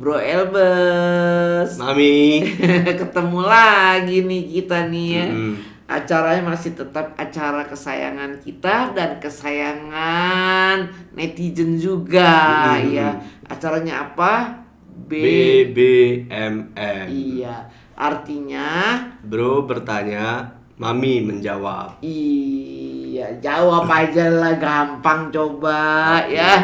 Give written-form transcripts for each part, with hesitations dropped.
Bro Elbes. Mami. Ketemu lagi nih kita nih ya. Mm-mm. Acaranya masih tetap acara kesayangan kita dan kesayangan netizen juga ya. Acaranya apa? BBMM. Iya, artinya Bro bertanya, Mami menjawab. iya, jawab aja lah, gampang coba ya.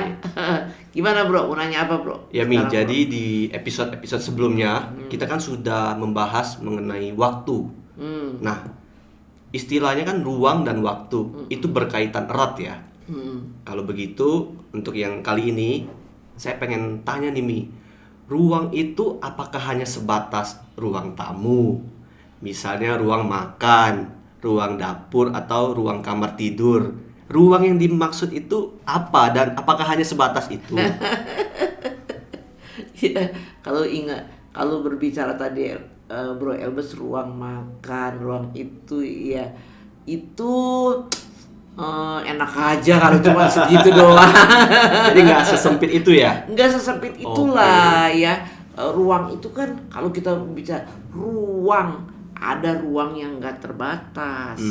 Gimana bro, mau nanya apa bro? Ya Mi, Sekarang, jadi bro. di episode-episode sebelumnya kita kan sudah membahas mengenai waktu. Hmm. Nah, istilahnya kan ruang dan waktu itu berkaitan erat ya. Kalau begitu, untuk yang kali ini saya pengen tanya nih Mi, ruang itu apakah hanya sebatas ruang tamu? Misalnya ruang makan, ruang dapur atau ruang kamar tidur. Ruang yang dimaksud itu apa dan apakah hanya sebatas itu? Ya, kalau berbicara tadi Bro Elbes ruang makan, ruang itu ya itu enak aja kalau cuma segitu doang. Jadi nggak sesempit itu ya? Nggak sesempit itulah ya. Ruang itu kan kalau kita bicara ruang, ada ruang yang nggak terbatas.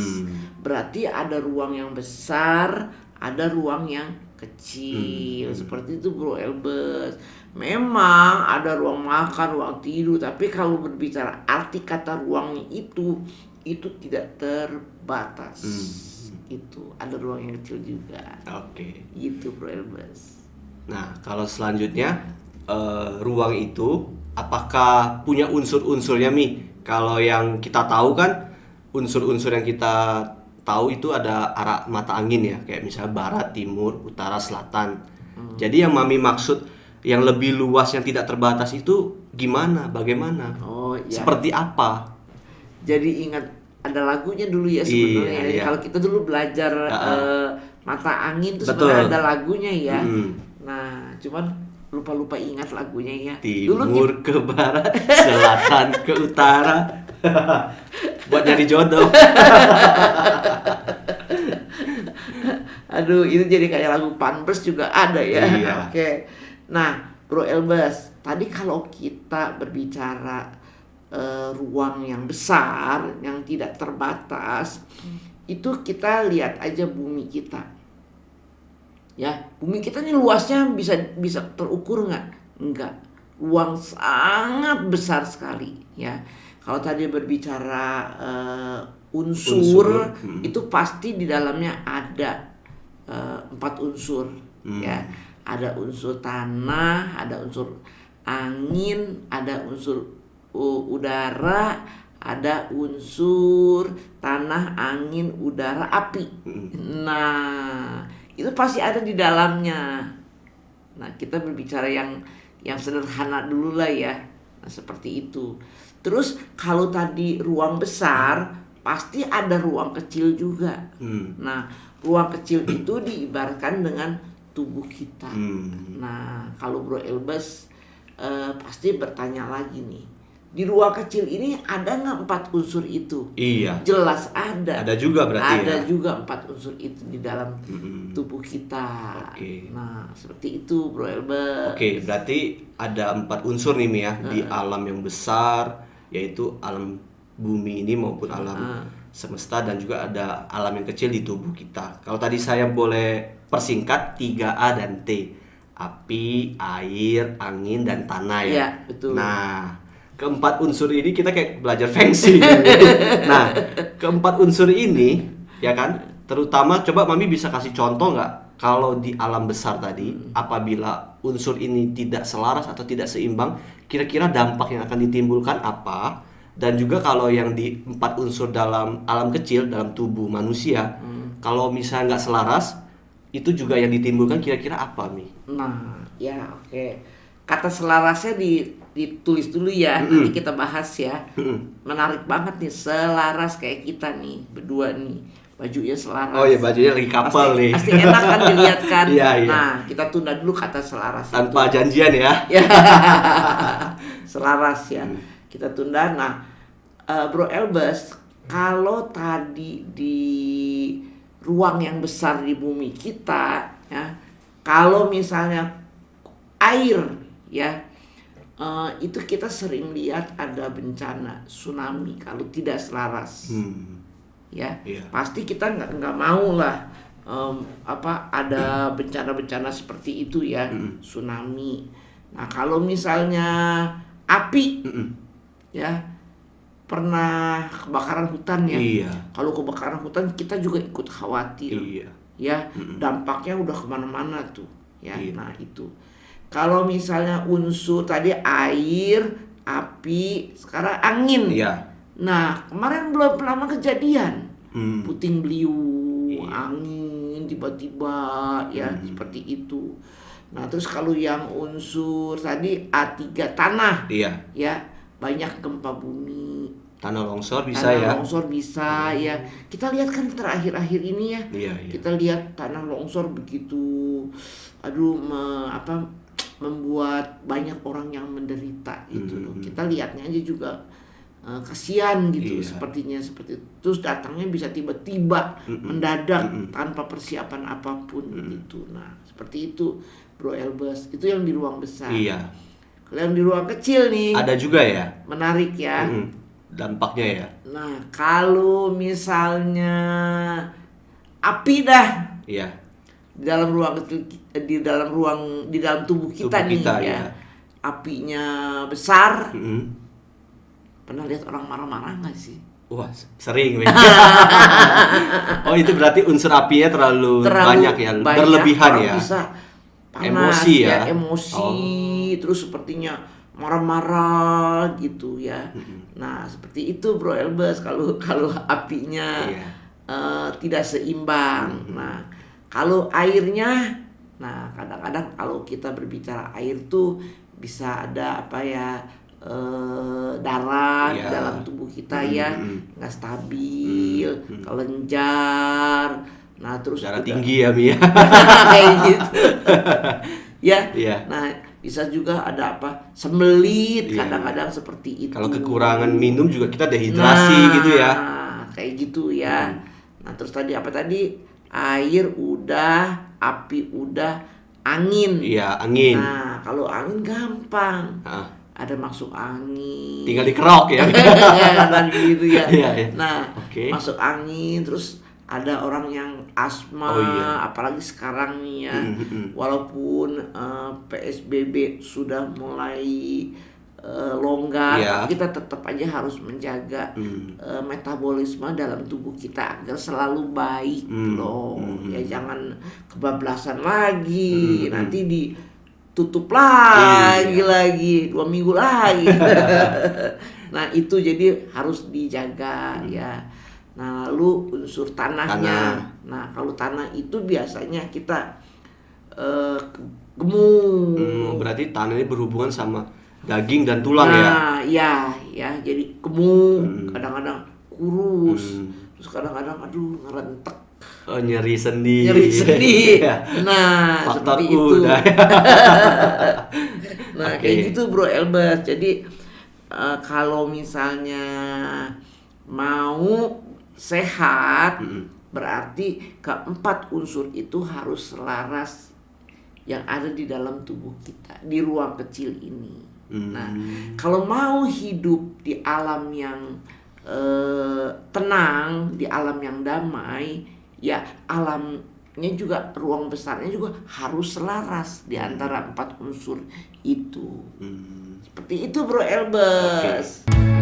Berarti ada ruang yang besar, ada ruang yang kecil. Seperti itu Bro Elbes. Memang ada ruang makan, ruang tidur, tapi kalau berbicara arti kata ruang itu tidak terbatas. Itu ada ruang yang kecil juga. Oke. Gitu Bro Elbes. Nah, kalau selanjutnya ruang itu apakah punya unsur-unsurnya Mi? Kalau yang kita tahu kan unsur-unsur yang kita tahu itu ada arah mata angin ya, kayak misalnya barat, timur, utara, selatan. Jadi yang Mami maksud yang lebih luas yang tidak terbatas itu gimana? Bagaimana? Oh ya. Seperti apa? Jadi ingat ada lagunya dulu ya sebenarnya. Iya. Kalau kita dulu belajar mata angin itu Betul. sebenarnya ada lagunya ya. Nah, cuman lupa ingat lagunya ya. Timur ke barat, selatan ke utara. Buat nyari jodoh. Aduh, itu jadi kayak lagu Panbers juga ada ya. Iya. Oke. Nah, Bro Elbes, tadi kalau kita berbicara ruang yang besar, yang tidak terbatas, itu kita lihat aja bumi kita. Ya, bumi kita ini luasnya bisa terukur nggak? Enggak. Ruang sangat besar sekali ya. Kalau tadi berbicara unsur. Itu pasti di dalamnya ada 4 unsur ya. Ada unsur tanah, ada unsur angin, ada unsur udara, ada unsur tanah, angin, udara, api. Nah, itu pasti ada di dalamnya. Nah, kita berbicara yang sederhana dulu lah ya. Nah, seperti itu. Terus kalau tadi ruang besar, pasti ada ruang kecil juga. Nah, ruang kecil itu diibaratkan dengan tubuh kita. Nah, kalau Bro Elbes pasti bertanya lagi nih, di ruang kecil ini ada nggak 4 unsur itu? Iya. Jelas ada. Ada juga berarti ada ya? juga 4 unsur itu di dalam tubuh kita. Oke. Nah, seperti itu Bro Elbes. Oke, berarti ada 4 unsur nih Mi ya di alam yang besar, yaitu alam bumi ini maupun alam semesta, dan juga ada alam yang kecil di tubuh kita. Kalau tadi saya boleh persingkat 3A dan T. Api, air, angin, dan tanah ya. Iya, betul. Nah, keempat unsur ini kita kayak belajar feng shui. Nah, keempat unsur ini ya kan, terutama coba Mami bisa kasih contoh nggak kalau di alam besar tadi, apabila unsur ini tidak selaras atau tidak seimbang, kira-kira dampak yang akan ditimbulkan apa? Dan juga kalau yang di 4 unsur dalam alam kecil, dalam tubuh manusia, kalau misalnya nggak selaras, itu juga yang ditimbulkan kira-kira apa Mi? Nah, ya oke. Kata selarasnya ditulis dulu ya, nanti kita bahas ya. Menarik banget nih, selaras kayak kita nih, berdua nih. Bajunya selaras. Oh ya, bajunya lagi kapal nih. Pasti enak kan dilihat kan. Iya. Nah, kita tunda dulu kata selaras Tanpa itu. janjian ya. Ya. Selaras ya. Kita tunda. Nah, Bro Elbes, kalau tadi di ruang yang besar di bumi kita ya, kalau misalnya air ya, itu kita sering lihat ada bencana tsunami kalau tidak selaras. Ya, Iya. pasti kita nggak mau lah ada bencana-bencana seperti itu ya, tsunami. Nah kalau misalnya api, ya pernah kebakaran hutan ya. Iya. Kalau kebakaran hutan kita juga ikut khawatir. Iya. Ya, dampaknya udah kemana-mana tuh. Ya, Iya. nah itu. Kalau misalnya unsur tadi air, api, sekarang angin. Iya. Nah, kemarin belum lama kejadian. Puting beliung, Iya. angin tiba-tiba ya seperti itu. Nah, terus kalau yang unsur tadi A3 tanah, Iya. ya banyak gempa bumi, Tanah longsor bisa tanah ya. longsor bisa ya. Kita lihat kan terakhir-akhir ini ya. Iya, iya. Kita lihat tanah longsor begitu, membuat banyak orang yang menderita itu loh. Kita lihatnya aja juga kasihan gitu, Iya. sepertinya seperti itu. Terus datangnya bisa tiba-tiba mendadak tanpa persiapan apapun gitu. Nah seperti itu Bro Elbas, itu yang di ruang besar. Iya. Kalau yang di ruang kecil nih Ada juga ya. menarik ya. Dampaknya ya. Nah kalau misalnya api dah Iya. di dalam ruang kecil, di dalam tubuh kita Tubuh nih kita, ya, iya. apinya besar. Mm-mm. Pernah lihat orang marah-marah nggak sih? Wah, sering. Oh, itu berarti unsur apinya terlalu banyak ya, berlebihan orang ya. bisa panas, Emosi ya? emosi, terus sepertinya marah-marah gitu ya. Nah seperti itu Bro Elbas kalau apinya Iya. tidak seimbang. Nah kalau airnya, nah kadang-kadang kalau kita berbicara air tuh bisa ada apa ya, darah di Iya. dalam tubuh kita ya, nggak stabil, kelenjar. Nah terus Darah udah- tinggi ya, Mia. kayak gitu ya. Iya. Nah bisa juga ada apa, sembelit, Iya. kadang-kadang seperti itu. Kalau kekurangan minum juga kita dehidrasi gitu ya. Kayak gitu ya. Nah terus tadi apa tadi, air udah, api udah, angin. Iya, angin. Nah kalau angin gampang, Ah, ada masuk angin. tinggal dikerok ya. Kadang gitu ya. Iya, iya. Nah, Oke. masuk angin, terus ada orang yang asma, Oh, iya. apalagi sekarang nih ya. Walaupun PSBB sudah mulai longgar, Iya. tapi kita tetap aja harus menjaga metabolisme dalam tubuh kita agar selalu baik loh. Ya jangan kebablasan lagi, nanti ditutup lagi 2 minggu lagi. Nah itu jadi harus dijaga ya. Nah lalu unsur tanahnya. Nah kalau tanah itu biasanya kita gemuk. Berarti tanah ini berhubungan sama daging dan tulang ya. Nah ya jadi gemuk, kadang-kadang kurus, terus kadang-kadang aduh ngerentek, Oh, nyeri sendi. nyeri sendi. Iya. Nah Faktor seperti itu. udah. Nah Oke. kayak gitu Bro Elbas. Jadi kalau misalnya mau sehat, berarti keempat unsur itu harus selaras yang ada di dalam tubuh kita, di ruang kecil ini. Nah kalau mau hidup di alam yang tenang, di alam yang damai, ya alamnya juga, ruang besarnya juga harus selaras di antara 4 unsur itu. Seperti itu Bro Elbas. Oke.